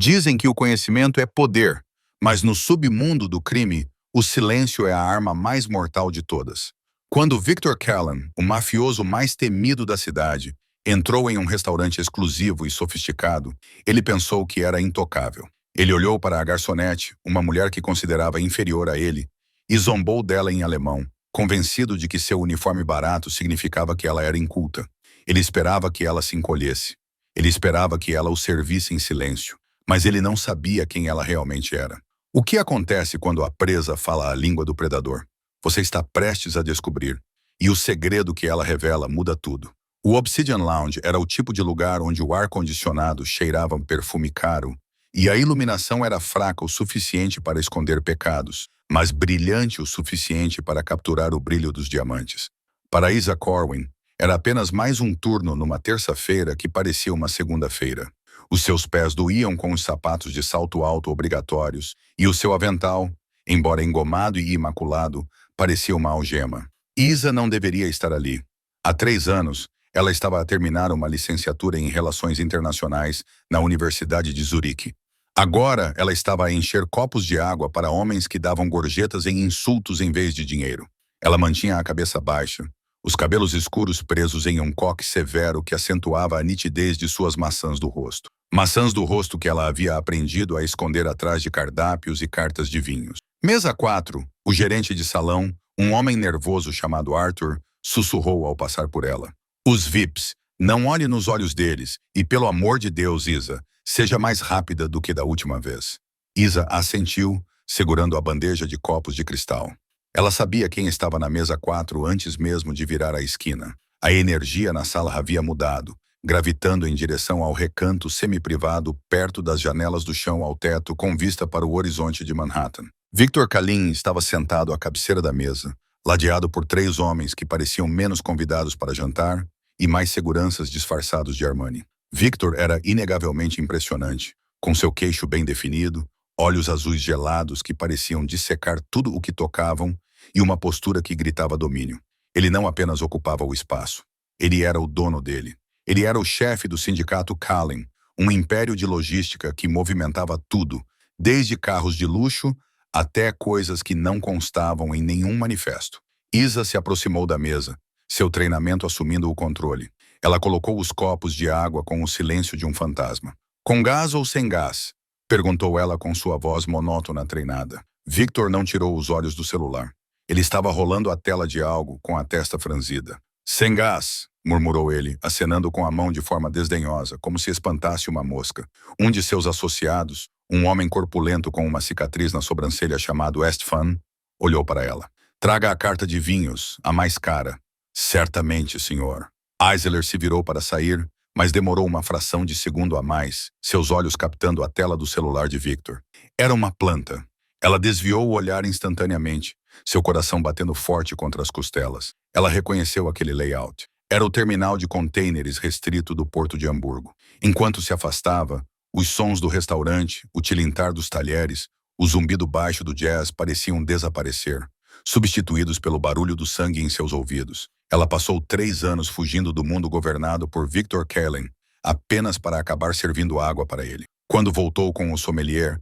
Dizem que o conhecimento é poder, mas no submundo do crime, o silêncio é a arma mais mortal de todas. Quando Victor Callan, o mafioso mais temido da cidade, entrou em um restaurante exclusivo e sofisticado, ele pensou que era intocável. Ele olhou para a garçonete, uma mulher que considerava inferior a ele, e zombou dela em alemão, convencido de que seu uniforme barato significava que ela era inculta. Ele esperava que ela se encolhesse. Ele esperava que ela o servisse em silêncio, mas ele não sabia quem ela realmente era. O que acontece quando a presa fala a língua do predador? Você está prestes a descobrir, e o segredo que ela revela muda tudo. O Obsidian Lounge era o tipo de lugar onde o ar-condicionado cheirava um perfume caro, e a iluminação era fraca o suficiente para esconder pecados, mas brilhante o suficiente para capturar o brilho dos diamantes. Para Isa Corwin, era apenas mais um turno numa terça-feira que parecia uma segunda-feira. Os seus pés doíam com os sapatos de salto alto obrigatórios, e o seu avental, embora engomado e imaculado, parecia uma algema. Isa não deveria estar ali. Há 3 anos, ela estava a terminar uma licenciatura em Relações Internacionais na Universidade de Zurique. Agora, ela estava a encher copos de água para homens que davam gorjetas em insultos em vez de dinheiro. Ela mantinha a cabeça baixa, os cabelos escuros presos em um coque severo que acentuava a nitidez de suas maçãs do rosto. Maçãs do rosto que ela havia aprendido a esconder atrás de cardápios e cartas de vinhos. Mesa 4, o gerente de salão, um homem nervoso chamado Arthur, sussurrou ao passar por ela. Os VIPs, não olhe nos olhos deles, e pelo amor de Deus, Isa, seja mais rápida do que da última vez. Isa assentiu, segurando a bandeja de copos de cristal. Ela sabia quem estava na mesa 4 antes mesmo de virar a esquina. A energia na sala havia mudado, gravitando em direção ao recanto semi-privado perto das janelas do chão ao teto com vista para o horizonte de Manhattan. Victor Callan estava sentado à cabeceira da mesa, ladeado por 3 homens que pareciam menos convidados para jantar e mais seguranças disfarçados de Armani. Victor era inegavelmente impressionante, com seu queixo bem definido, olhos azuis gelados que pareciam dissecar tudo o que tocavam e uma postura que gritava domínio. Ele não apenas ocupava o espaço, ele era o dono dele. Ele era o chefe do sindicato Callan, um império de logística que movimentava tudo, desde carros de luxo até coisas que não constavam em nenhum manifesto. Isa se aproximou da mesa, seu treinamento assumindo o controle. Ela colocou os copos de água com o silêncio de um fantasma. Com gás ou sem gás? Perguntou ela com sua voz monótona treinada. Victor não tirou os olhos do celular. Ele estava rolando a tela de algo com a testa franzida. Sem gás, murmurou ele, acenando com a mão de forma desdenhosa, como se espantasse uma mosca. Um de seus associados, um homem corpulento com uma cicatriz na sobrancelha chamado Estefan, olhou para ela. Traga a carta de vinhos, a mais cara. Certamente, senhor. Eisler se virou para sair, mas demorou uma fração de segundo a mais, seus olhos captando a tela do celular de Victor. Era uma planta. Ela desviou o olhar instantaneamente, seu coração batendo forte contra as costelas. Ela reconheceu aquele layout. Era o terminal de contêineres restrito do Porto de Hamburgo. Enquanto se afastava, os sons do restaurante, o tilintar dos talheres, o zumbido baixo do jazz pareciam desaparecer, substituídos pelo barulho do sangue em seus ouvidos. Ela passou 3 anos fugindo do mundo governado por Victor Callan, apenas para acabar servindo água para ele. Quando voltou com o sommelier,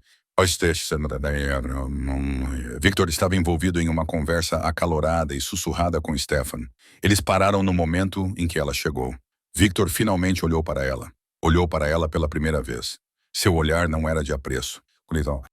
Victor estava envolvido em uma conversa acalorada e sussurrada com Stefan. Eles pararam no momento em que ela chegou. Victor finalmente olhou para ela. Olhou para ela pela primeira vez. Seu olhar não era de apreço.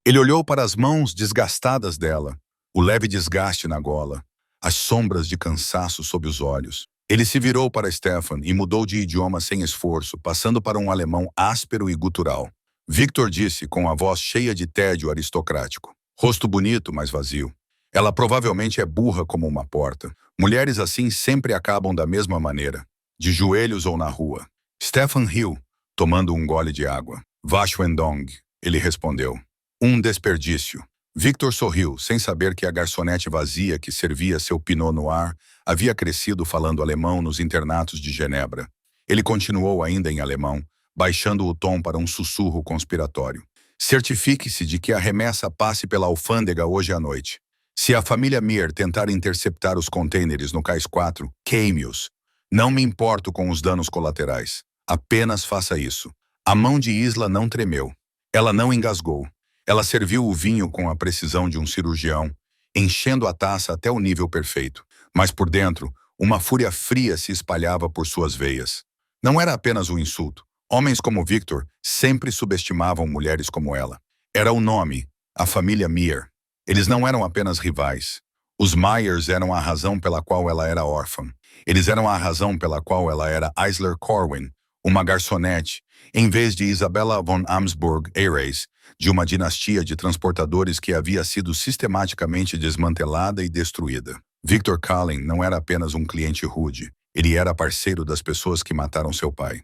Ele olhou para as mãos desgastadas dela, o leve desgaste na gola, as sombras de cansaço sob os olhos. Ele se virou para Stefan e mudou de idioma sem esforço, passando para um alemão áspero e gutural. Victor disse com a voz cheia de tédio aristocrático. Rosto bonito, mas vazio. Ela provavelmente é burra como uma porta. Mulheres assim sempre acabam da mesma maneira, de joelhos ou na rua. Stefan riu, tomando um gole de água. Verschwendung, ele respondeu. Um desperdício. Victor sorriu, sem saber que a garçonete vazia que servia seu Pinot Noir havia crescido falando alemão nos internatos de Genebra. Ele continuou ainda em alemão, baixando o tom para um sussurro conspiratório. Certifique-se de que a remessa passe pela alfândega hoje à noite. Se a família Mir tentar interceptar os contêineres no cais 4, queime-os. Não me importo com os danos colaterais. Apenas faça isso. A mão de Isla não tremeu. Ela não engasgou. Ela serviu o vinho com a precisão de um cirurgião, enchendo a taça até o nível perfeito. Mas por dentro, uma fúria fria se espalhava por suas veias. Não era apenas um insulto. Homens como Victor sempre subestimavam mulheres como ela. Era o nome, a família Meyer. Eles não eram apenas rivais. Os Myers eram a razão pela qual ela era órfã. Eles eram a razão pela qual ela era Isler Corwin, uma garçonete, em vez de Isabella von Amsburg-Ehres, de uma dinastia de transportadores que havia sido sistematicamente desmantelada e destruída. Victor Cullen não era apenas um cliente rude. Ele era parceiro das pessoas que mataram seu pai.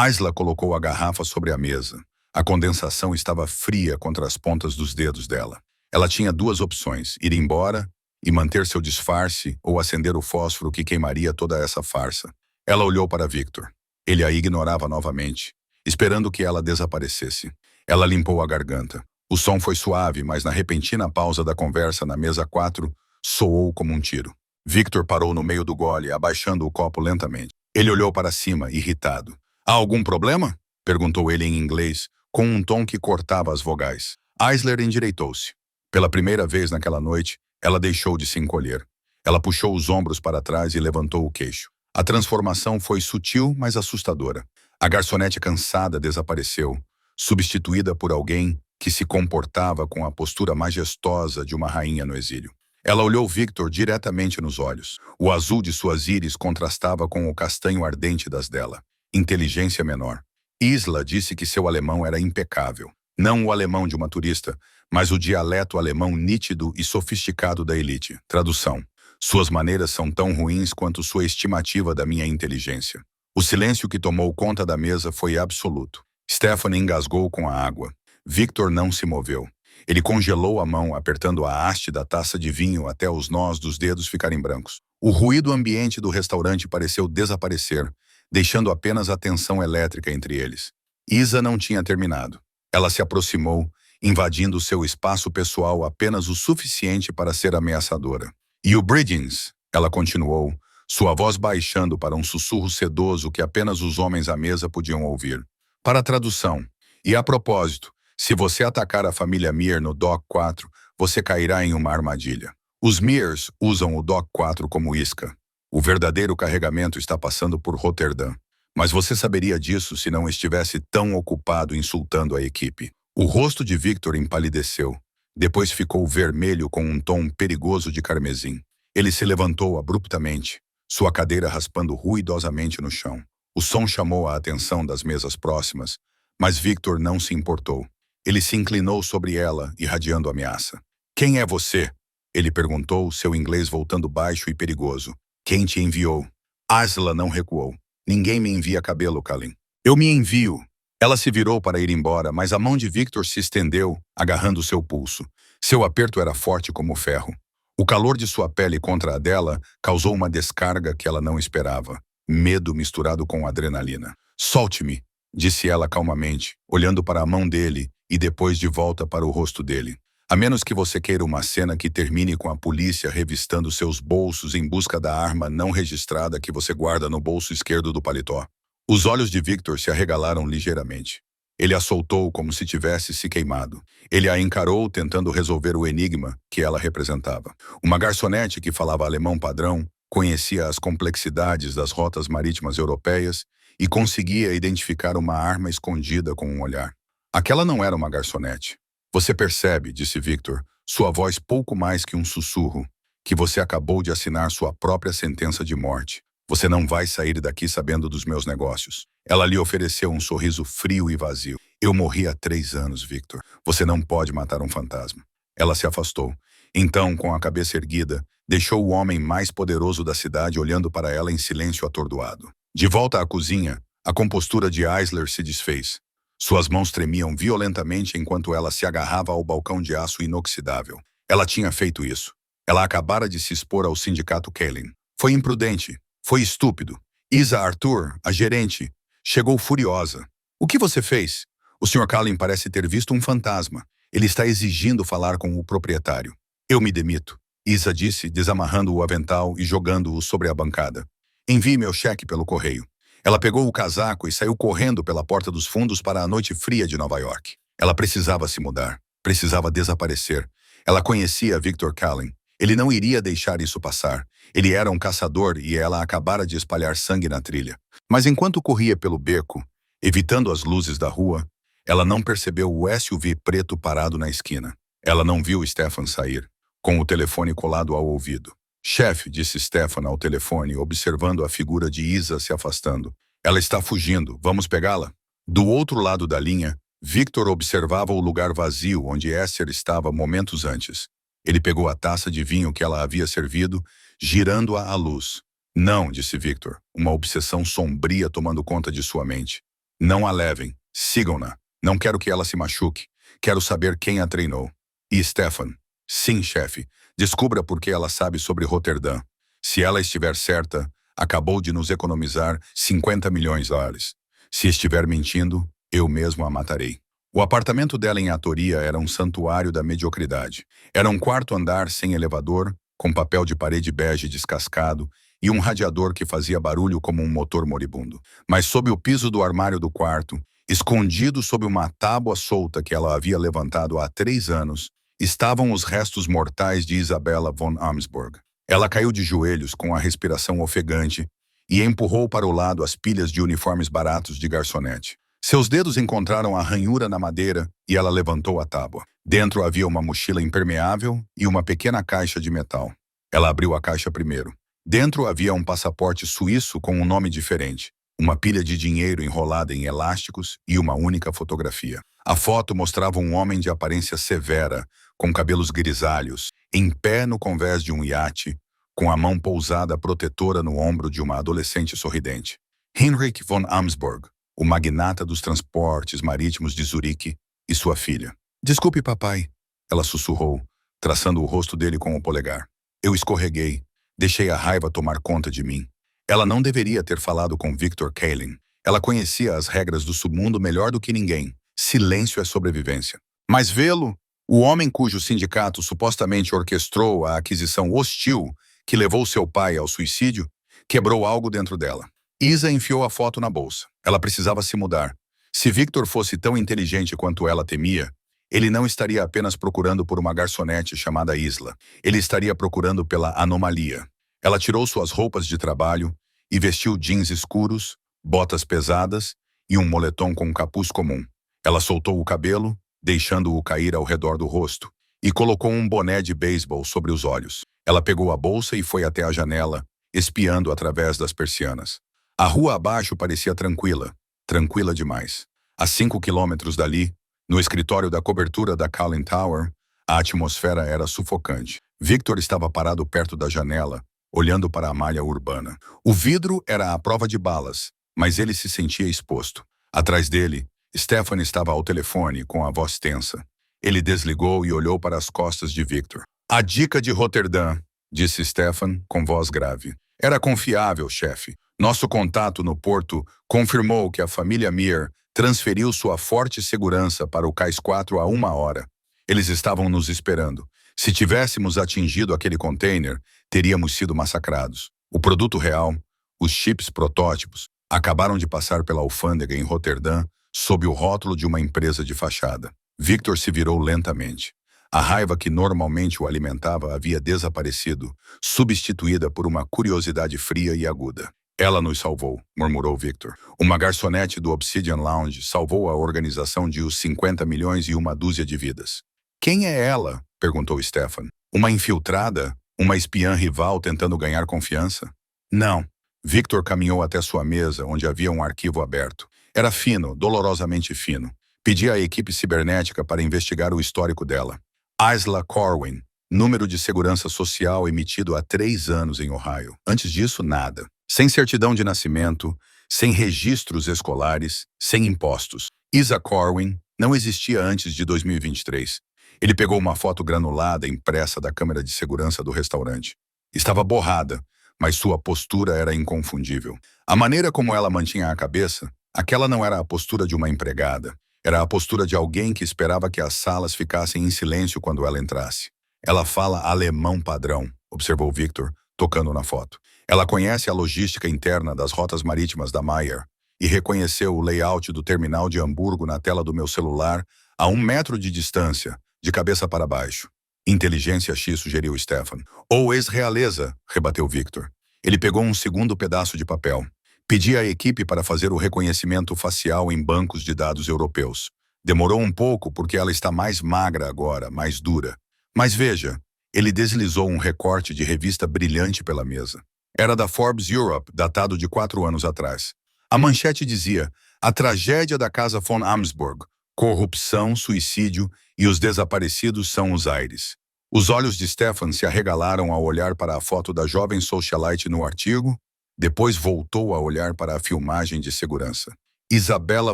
Isla colocou a garrafa sobre a mesa. A condensação estava fria contra as pontas dos dedos dela. Ela tinha duas opções: ir embora e manter seu disfarce ou acender o fósforo que queimaria toda essa farsa. Ela olhou para Victor. Ele a ignorava novamente, esperando que ela desaparecesse. Ela limpou a garganta. O som foi suave, mas na repentina pausa da conversa na mesa 4, soou como um tiro. Victor parou no meio do gole, abaixando o copo lentamente. Ele olhou para cima, irritado. "Há algum problema?" perguntou ele em inglês, com um tom que cortava as vogais. Isler endireitou-se. Pela primeira vez naquela noite, ela deixou de se encolher. Ela puxou os ombros para trás e levantou o queixo. A transformação foi sutil, mas assustadora. A garçonete cansada desapareceu, substituída por alguém que se comportava com a postura majestosa de uma rainha no exílio. Ela olhou Victor diretamente nos olhos. O azul de suas íris contrastava com o castanho ardente das dela. Inteligência menor. Isla disse que seu alemão era impecável. Não o alemão de uma turista, mas o dialeto alemão nítido e sofisticado da elite. Tradução: suas maneiras são tão ruins quanto sua estimativa da minha inteligência. O silêncio que tomou conta da mesa foi absoluto. Stephanie engasgou com a água. Victor não se moveu. Ele congelou a mão, apertando a haste da taça de vinho até os nós dos dedos ficarem brancos. O ruído ambiente do restaurante pareceu desaparecer, deixando apenas a tensão elétrica entre eles. Isa não tinha terminado. Ela se aproximou, invadindo seu espaço pessoal apenas o suficiente para ser ameaçadora. "E o Bridgens?" ela continuou, sua voz baixando para um sussurro sedoso que apenas os homens à mesa podiam ouvir. Para a tradução: "E a propósito, se você atacar a família Meyer no Dock 4, você cairá em uma armadilha. Os Meyers usam o Dock 4 como isca. O verdadeiro carregamento está passando por Roterdã. Mas você saberia disso se não estivesse tão ocupado insultando a equipe." O rosto de Victor empalideceu. Depois ficou vermelho com um tom perigoso de carmesim. Ele se levantou abruptamente, sua cadeira raspando ruidosamente no chão. O som chamou a atenção das mesas próximas, mas Victor não se importou. Ele se inclinou sobre ela, irradiando ameaça. "Quem é você?" ele perguntou, seu inglês voltando baixo e perigoso. "Quem te enviou?" Isla não recuou. "Ninguém me envia cabelo, Cullen. Eu me envio." Ela se virou para ir embora, mas a mão de Victor se estendeu, agarrando seu pulso. Seu aperto era forte como ferro. O calor de sua pele contra a dela causou uma descarga que ela não esperava. Medo misturado com adrenalina. "Solte-me", disse ela calmamente, olhando para a mão dele e depois de volta para o rosto dele. "A menos que você queira uma cena que termine com a polícia revistando seus bolsos em busca da arma não registrada que você guarda no bolso esquerdo do paletó." Os olhos de Victor se arregalaram ligeiramente. Ele a soltou como se tivesse se queimado. Ele a encarou tentando resolver o enigma que ela representava. Uma garçonete que falava alemão padrão, conhecia as complexidades das rotas marítimas europeias e conseguia identificar uma arma escondida com um olhar. Aquela não era uma garçonete. "Você percebe", disse Victor, sua voz pouco mais que um sussurro, "que você acabou de assinar sua própria sentença de morte. Você não vai sair daqui sabendo dos meus negócios." Ela lhe ofereceu um sorriso frio e vazio. "Eu morri há 3 anos, Victor. Você não pode matar um fantasma." Ela se afastou. Então, com a cabeça erguida, deixou o homem mais poderoso da cidade olhando para ela em silêncio atordoado. De volta à cozinha, a compostura de Isler se desfez. Suas mãos tremiam violentamente enquanto ela se agarrava ao balcão de aço inoxidável. Ela tinha feito isso. Ela acabara de se expor ao sindicato Cullen. Foi imprudente. Foi estúpido. Isa Arthur, a gerente, chegou furiosa. "O que você fez?" "O Sr. Cullen parece ter visto um fantasma. Ele está exigindo falar com o proprietário." "Eu me demito", Isa disse, desamarrando o avental e jogando-o sobre a bancada. "Envie meu cheque pelo correio." Ela pegou o casaco e saiu correndo pela porta dos fundos para a noite fria de Nova York. Ela precisava se mudar, precisava desaparecer. Ela conhecia Victor Callen. Ele não iria deixar isso passar. Ele era um caçador e ela acabara de espalhar sangue na trilha. Mas enquanto corria pelo beco, evitando as luzes da rua, ela não percebeu o SUV preto parado na esquina. Ela não viu Stefan sair, com o telefone colado ao ouvido. Chefe, disse Stefan ao telefone, observando a figura de Isa se afastando. Ela está fugindo, vamos pegá-la? Do outro lado da linha, Victor observava o lugar vazio onde Esther estava momentos antes. Ele pegou a taça de vinho que ela havia servido, girando-a à luz. Não, disse Victor, uma obsessão sombria tomando conta de sua mente. Não a levem, sigam-na. Não quero que ela se machuque. Quero saber quem a treinou. E Stefan? Sim, chefe. Descubra por que ela sabe sobre Roterdã. Se ela estiver certa, acabou de nos economizar 50 milhões de dólares. Se estiver mentindo, eu mesmo a matarei. O apartamento dela em Atoria era um santuário da mediocridade. Era um quarto andar sem elevador, com papel de parede bege descascado e um radiador que fazia barulho como um motor moribundo. Mas sob o piso do armário do quarto, escondido sob uma tábua solta que ela havia levantado há 3 anos, estavam os restos mortais de Isabella von Amsburg. Ela caiu de joelhos com a respiração ofegante e empurrou para o lado as pilhas de uniformes baratos de garçonete. Seus dedos encontraram a ranhura na madeira e ela levantou a tábua. Dentro havia uma mochila impermeável e uma pequena caixa de metal. Ela abriu a caixa primeiro. Dentro havia um passaporte suíço com um nome diferente, uma pilha de dinheiro enrolada em elásticos e uma única fotografia. A foto mostrava um homem de aparência severa, com cabelos grisalhos, em pé no convés de um iate, com a mão pousada protetora no ombro de uma adolescente sorridente. Heinrich von Amsburg, o magnata dos transportes marítimos de Zurique, e sua filha. Desculpe, papai, ela sussurrou, traçando o rosto dele com o polegar. Eu escorreguei, deixei a raiva tomar conta de mim. Ela não deveria ter falado com Victor Callen. Ela conhecia as regras do submundo melhor do que ninguém. Silêncio é sobrevivência. Mas vê-lo, o homem cujo sindicato supostamente orquestrou a aquisição hostil que levou seu pai ao suicídio, quebrou algo dentro dela. Isa enfiou a foto na bolsa. Ela precisava se mudar. Se Victor fosse tão inteligente quanto ela temia, ele não estaria apenas procurando por uma garçonete chamada Isla. Ele estaria procurando pela anomalia. Ela tirou suas roupas de trabalho e vestiu jeans escuros, botas pesadas e um moletom com um capuz comum. Ela soltou o cabelo, deixando-o cair ao redor do rosto, e colocou um boné de beisebol sobre os olhos. Ela pegou a bolsa e foi até a janela, espiando através das persianas. A rua abaixo parecia tranquila, tranquila demais. A 5 quilômetros dali, no escritório da cobertura da Callen Tower, a atmosfera era sufocante. Victor estava parado perto da janela, olhando para a malha urbana. O vidro era à prova de balas, mas ele se sentia exposto. Atrás dele, Stefan estava ao telefone, com a voz tensa. Ele desligou e olhou para as costas de Victor. A dica de Roterdã, disse Stefan, com voz grave. Era confiável, chefe. Nosso contato no porto confirmou que a família Mir transferiu sua forte segurança para o Cais 4 há 1 hora. Eles estavam nos esperando. Se tivéssemos atingido aquele container, teríamos sido massacrados. O produto real, os chips protótipos, acabaram de passar pela alfândega em Roterdã sob o rótulo de uma empresa de fachada. Victor se virou lentamente. A raiva que normalmente o alimentava havia desaparecido, substituída por uma curiosidade fria e aguda. Ela nos salvou, murmurou Victor. Uma garçonete do Obsidian Lounge salvou a organização de os 50 milhões e uma dúzia de vidas. Quem é ela? Perguntou Stefan. Uma infiltrada? Uma espiã rival tentando ganhar confiança? Não. Victor caminhou até sua mesa, onde havia um arquivo aberto. Era fino, dolorosamente fino. Pedi à equipe cibernética para investigar o histórico dela. Isla Corwin, número de segurança social emitido há 3 anos em Ohio. Antes disso, nada. Sem certidão de nascimento, sem registros escolares, sem impostos. Isa Corwin não existia antes de 2023. Ele pegou uma foto granulada impressa da câmera de segurança do restaurante. Estava borrada, mas sua postura era inconfundível. A maneira como ela mantinha a cabeça, aquela não era a postura de uma empregada. Era a postura de alguém que esperava que as salas ficassem em silêncio quando ela entrasse. Ela fala alemão padrão, observou Victor, tocando na foto. Ela conhece a logística interna das rotas marítimas da Meyer e reconheceu o layout do terminal de Hamburgo na tela do meu celular A 1 metro de distância, de cabeça para baixo. Inteligência X, sugeriu Stefan. Ou ex-realeza, rebateu Victor. Ele pegou um segundo pedaço de papel. Pedia à equipe para fazer o reconhecimento facial em bancos de dados europeus. Demorou um pouco porque ela está mais magra agora, mais dura. Mas veja, ele deslizou um recorte de revista brilhante pela mesa. Era da Forbes Europe, datado de 4 anos atrás. A manchete dizia: a tragédia da Casa von Amsburg, corrupção, suicídio e os desaparecidos são os aires. Os olhos de Stefan se arregalaram ao olhar para a foto da jovem socialite no artigo, depois voltou a olhar para a filmagem de segurança. Isabella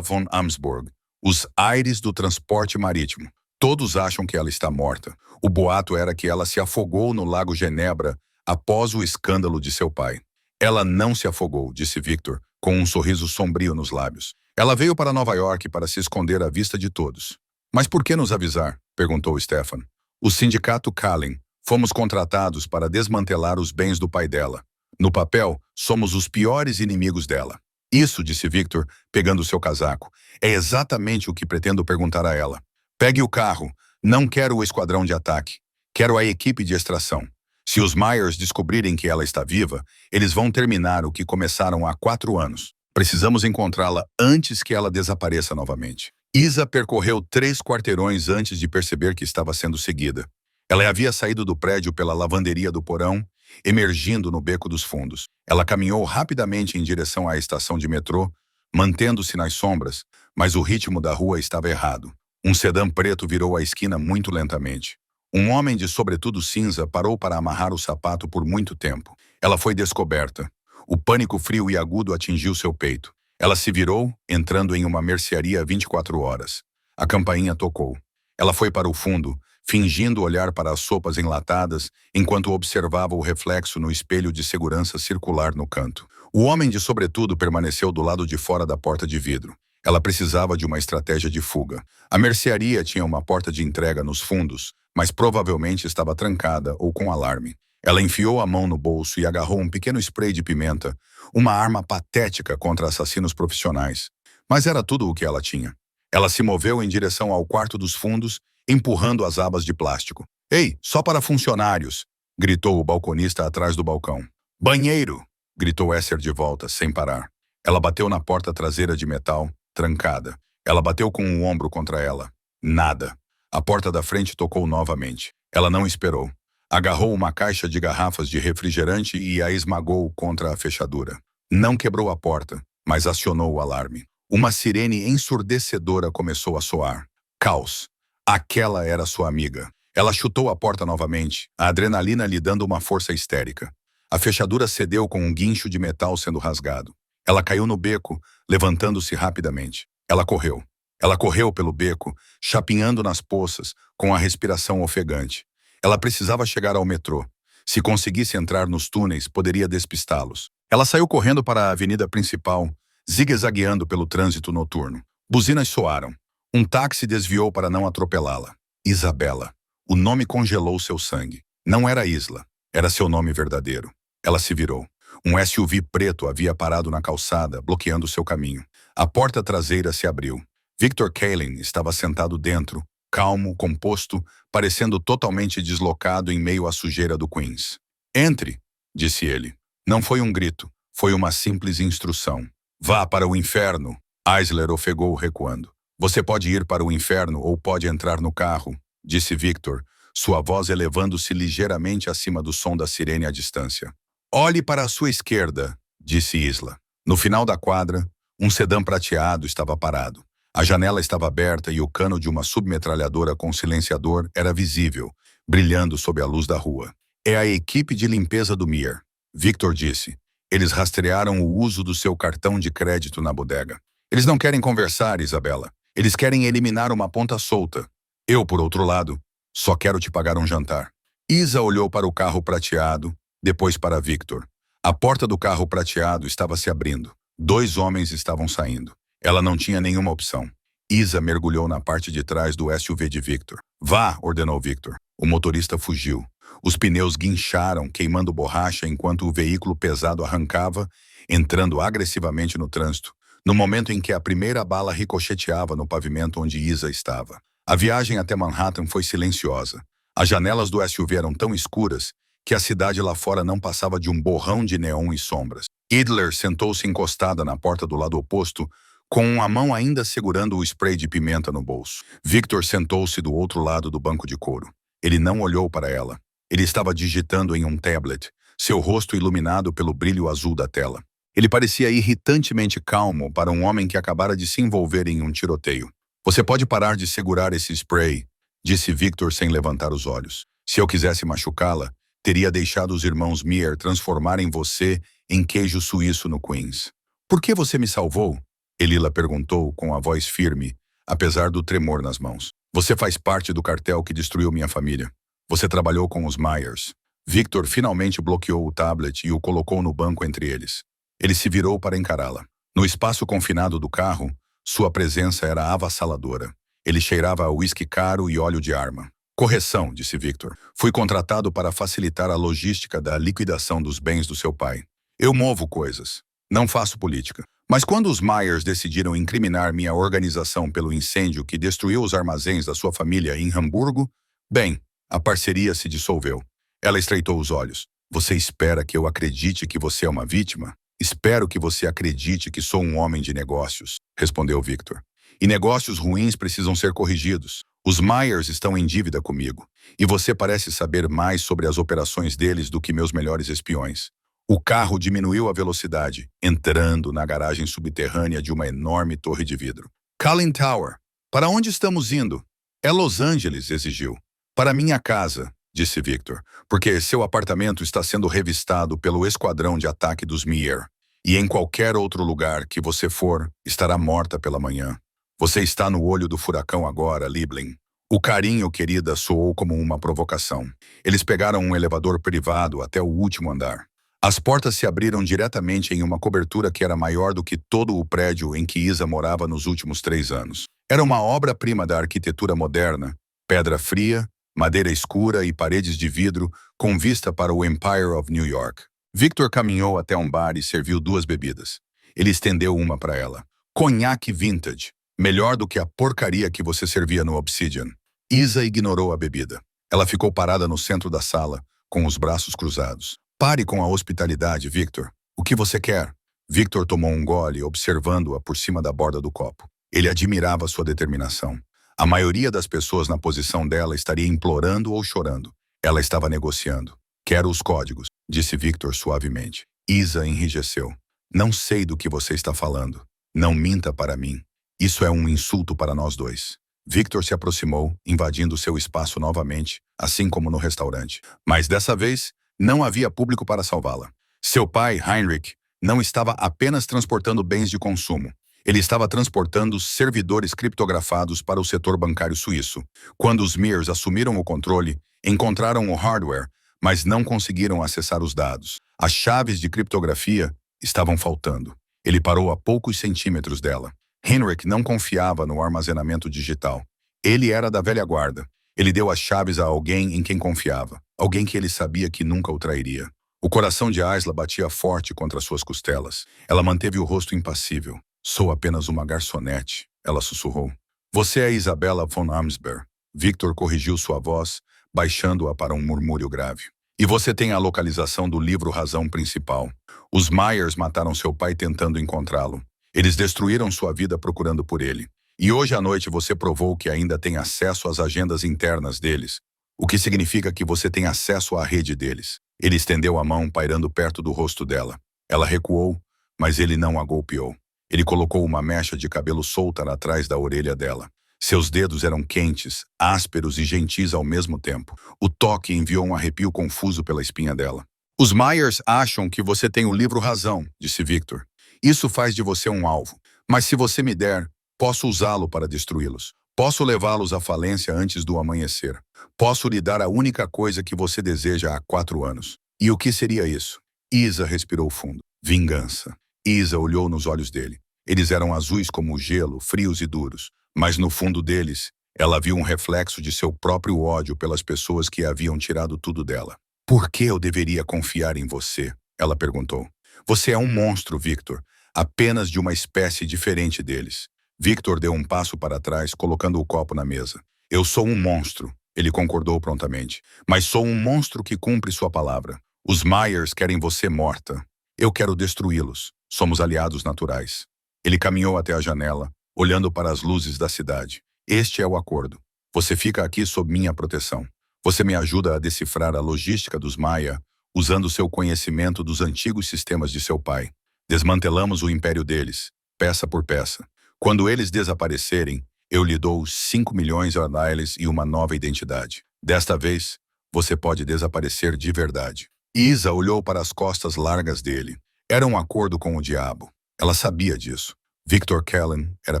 von Amsburg, os aires do transporte marítimo. Todos acham que ela está morta. O boato era que ela se afogou no Lago Genebra após o escândalo de seu pai. Ela não se afogou, disse Victor, com um sorriso sombrio nos lábios. Ela veio para Nova York para se esconder à vista de todos. Mas por que nos avisar? Perguntou Stefan. O sindicato Kallen. Fomos contratados para desmantelar os bens do pai dela. No papel, somos os piores inimigos dela. Isso, disse Victor, pegando seu casaco, é exatamente o que pretendo perguntar a ela. Pegue o carro. Não quero o esquadrão de ataque. Quero a equipe de extração. Se os Myers descobrirem que ela está viva, eles vão terminar o que começaram há 4 anos. Precisamos encontrá-la antes que ela desapareça novamente. Isa percorreu 3 quarteirões antes de perceber que estava sendo seguida. Ela havia saído do prédio pela lavanderia do porão, emergindo no beco dos fundos. Ela caminhou rapidamente em direção à estação de metrô, mantendo-se nas sombras, mas o ritmo da rua estava errado. Um sedã preto virou a esquina muito lentamente. Um homem de sobretudo cinza parou para amarrar o sapato por muito tempo. Ela foi descoberta. O pânico frio e agudo atingiu seu peito. Ela se virou, entrando em uma mercearia 24 horas. A campainha tocou. Ela foi para o fundo, fingindo olhar para as sopas enlatadas, enquanto observava o reflexo no espelho de segurança circular no canto. O homem de sobretudo permaneceu do lado de fora da porta de vidro. Ela precisava de uma estratégia de fuga. A mercearia tinha uma porta de entrega nos fundos, mas provavelmente estava trancada ou com alarme. Ela enfiou a mão no bolso e agarrou um pequeno spray de pimenta, uma arma patética contra assassinos profissionais. Mas era tudo o que ela tinha. Ela se moveu em direção ao quarto dos fundos, empurrando as abas de plástico. "Ei, só para funcionários!" gritou o balconista atrás do balcão. "Banheiro!" gritou Esser de volta, sem parar. Ela bateu na porta traseira de metal, trancada. Ela bateu com o ombro contra ela. Nada. A porta da frente tocou novamente. Ela não esperou. Agarrou uma caixa de garrafas de refrigerante e a esmagou contra a fechadura. Não quebrou a porta, mas acionou o alarme. Uma sirene ensurdecedora começou a soar. Caos. Aquela era sua amiga. Ela chutou a porta novamente, a adrenalina lhe dando uma força histérica. A fechadura cedeu com um guincho de metal sendo rasgado. Ela caiu no beco, levantando-se rapidamente. Ela correu. Ela correu pelo beco, chapinhando nas poças, com a respiração ofegante. Ela precisava chegar ao metrô. Se conseguisse entrar nos túneis, poderia despistá-los. Ela saiu correndo para a avenida principal, zigue-zagueando pelo trânsito noturno. Buzinas soaram. Um táxi desviou para não atropelá-la. Isabella. O nome congelou seu sangue. Não era Isla. Era seu nome verdadeiro. Ela se virou. Um SUV preto havia parado na calçada, bloqueando seu caminho. A porta traseira se abriu. Victor Kallen estava sentado dentro, calmo, composto, parecendo totalmente deslocado em meio à sujeira do Queens. "Entre", disse ele. Não foi um grito, foi uma simples instrução. "Vá para o inferno", Eisler ofegou recuando. "Você pode ir para o inferno ou pode entrar no carro", disse Victor, sua voz elevando-se ligeiramente acima do som da sirene à distância. "Olhe para a sua esquerda", disse Isla. No final da quadra, um sedã prateado estava parado. A janela estava aberta e o cano de uma submetralhadora com silenciador era visível, brilhando sob a luz da rua. "É a equipe de limpeza do Mir", Victor disse. "Eles rastrearam o uso do seu cartão de crédito na bodega. Eles não querem conversar, Isabella. Eles querem eliminar uma ponta solta. Eu, por outro lado, só quero te pagar um jantar." Isa olhou para o carro prateado, depois para Victor. A porta do carro prateado estava se abrindo. 2 homens estavam saindo. Ela não tinha nenhuma opção. Isa mergulhou na parte de trás do SUV de Victor. "Vá", ordenou Victor. O motorista fugiu. Os pneus guincharam, queimando borracha enquanto o veículo pesado arrancava, entrando agressivamente no trânsito, no momento em que a primeira bala ricocheteava no pavimento onde Isa estava. A viagem até Manhattan foi silenciosa. As janelas do SUV eram tão escuras que a cidade lá fora não passava de um borrão de neon e sombras. Idler sentou-se encostada na porta do lado oposto, com a mão ainda segurando o spray de pimenta no bolso. Victor sentou-se do outro lado do banco de couro. Ele não olhou para ela. Ele estava digitando em um tablet, seu rosto iluminado pelo brilho azul da tela. Ele parecia irritantemente calmo para um homem que acabara de se envolver em um tiroteio. Você pode parar de segurar esse spray, disse Victor sem levantar os olhos. Se eu quisesse machucá-la, teria deixado os irmãos Meyer transformarem você em queijo suíço no Queens. Por que você me salvou? Elila perguntou com a voz firme, apesar do tremor nas mãos. Você faz parte do cartel que destruiu minha família. Você trabalhou com os Myers. Victor finalmente bloqueou o tablet e o colocou no banco entre eles. Ele se virou para encará-la. No espaço confinado do carro, sua presença era avassaladora. Ele cheirava a uísque caro e óleo de arma. Correção, disse Victor. Fui contratado para facilitar a logística da liquidação dos bens do seu pai. Eu movo coisas. Não faço política. Mas quando os Myers decidiram incriminar minha organização pelo incêndio que destruiu os armazéns da sua família em Hamburgo, bem, a parceria se dissolveu. Ela estreitou os olhos. Você espera que eu acredite que você é uma vítima? Espero que você acredite que sou um homem de negócios, respondeu Victor. E negócios ruins precisam ser corrigidos. Os Myers estão em dívida comigo. E você parece saber mais sobre as operações deles do que meus melhores espiões. O carro diminuiu a velocidade, entrando na garagem subterrânea de uma enorme torre de vidro. Cullen Tower. Para onde estamos indo? É Los Angeles, exigiu. Para minha casa, disse Victor, porque seu apartamento está sendo revistado pelo esquadrão de ataque dos Meyer. E em qualquer outro lugar que você for, estará morta pela manhã. Você está no olho do furacão agora, Liebling. O carinho, querida, soou como uma provocação. Eles pegaram um elevador privado até o último andar. As portas se abriram diretamente em uma cobertura que era maior do que todo o prédio em que Isa morava nos últimos 3 anos. Era uma obra-prima da arquitetura moderna, pedra fria, madeira escura e paredes de vidro com vista para o Empire of New York. Victor caminhou até um bar e serviu 2 bebidas. Ele estendeu uma para ela. Conhaque vintage. Melhor do que a porcaria que você servia no Obsidian. Isa ignorou a bebida. Ela ficou parada no centro da sala, com os braços cruzados. Pare com a hospitalidade, Victor. O que você quer? Victor tomou um gole, observando-a por cima da borda do copo. Ele admirava sua determinação. A maioria das pessoas na posição dela estaria implorando ou chorando. Ela estava negociando. Quero os códigos, disse Victor suavemente. Isa enrijeceu. Não sei do que você está falando. Não minta para mim. Isso é um insulto para nós dois. Victor se aproximou, invadindo seu espaço novamente, assim como no restaurante. Mas dessa vez, não havia público para salvá-la. Seu pai, Heinrich, não estava apenas transportando bens de consumo. Ele estava transportando servidores criptografados para o setor bancário suíço. Quando os Meers assumiram o controle, encontraram o hardware, mas não conseguiram acessar os dados. As chaves de criptografia estavam faltando. Ele parou a poucos centímetros dela. Heinrich não confiava no armazenamento digital. Ele era da velha guarda. Ele deu as chaves a alguém em quem confiava, alguém que ele sabia que nunca o trairia. O coração de Aisla batia forte contra suas costelas. Ela manteve o rosto impassível. Sou apenas uma garçonete, ela sussurrou. Você é Isabella von Amsberg. Victor corrigiu sua voz, baixando-a para um murmúrio grave. E você tem a localização do livro Razão Principal. Os Myers mataram seu pai tentando encontrá-lo. Eles destruíram sua vida procurando por ele. E hoje à noite você provou que ainda tem acesso às agendas internas deles, o que significa que você tem acesso à rede deles. Ele estendeu a mão, pairando perto do rosto dela. Ela recuou, mas ele não a golpeou. Ele colocou uma mecha de cabelo solta atrás da orelha dela. Seus dedos eram quentes, ásperos e gentis ao mesmo tempo. O toque enviou um arrepio confuso pela espinha dela. Os Myers acham que você tem o livro Razão, disse Victor. Isso faz de você um alvo. Mas se você me der, posso usá-lo para destruí-los. Posso levá-los à falência antes do amanhecer. Posso lhe dar a única coisa que você deseja há 4 anos. E o que seria isso? Isa respirou fundo. Vingança. Isa olhou nos olhos dele. Eles eram azuis como o gelo, frios e duros. Mas no fundo deles, ela viu um reflexo de seu próprio ódio pelas pessoas que haviam tirado tudo dela. Por que eu deveria confiar em você? Ela perguntou. Você é um monstro, Victor. Apenas de uma espécie diferente deles. Victor deu um passo para trás, colocando o copo na mesa. Eu sou um monstro, ele concordou prontamente. Mas sou um monstro que cumpre sua palavra. Os Myers querem você morta. Eu quero destruí-los. Somos aliados naturais. Ele caminhou até a janela, olhando para as luzes da cidade. Este é o acordo. Você fica aqui sob minha proteção. Você me ajuda a decifrar a logística dos Maia, usando seu conhecimento dos antigos sistemas de seu pai. Desmantelamos o império deles, peça por peça. Quando eles desaparecerem, eu lhe dou 5 milhões a Niles e uma nova identidade. Desta vez, você pode desaparecer de verdade. Isa olhou para as costas largas dele. Era um acordo com o diabo. Ela sabia disso. Victor Callan era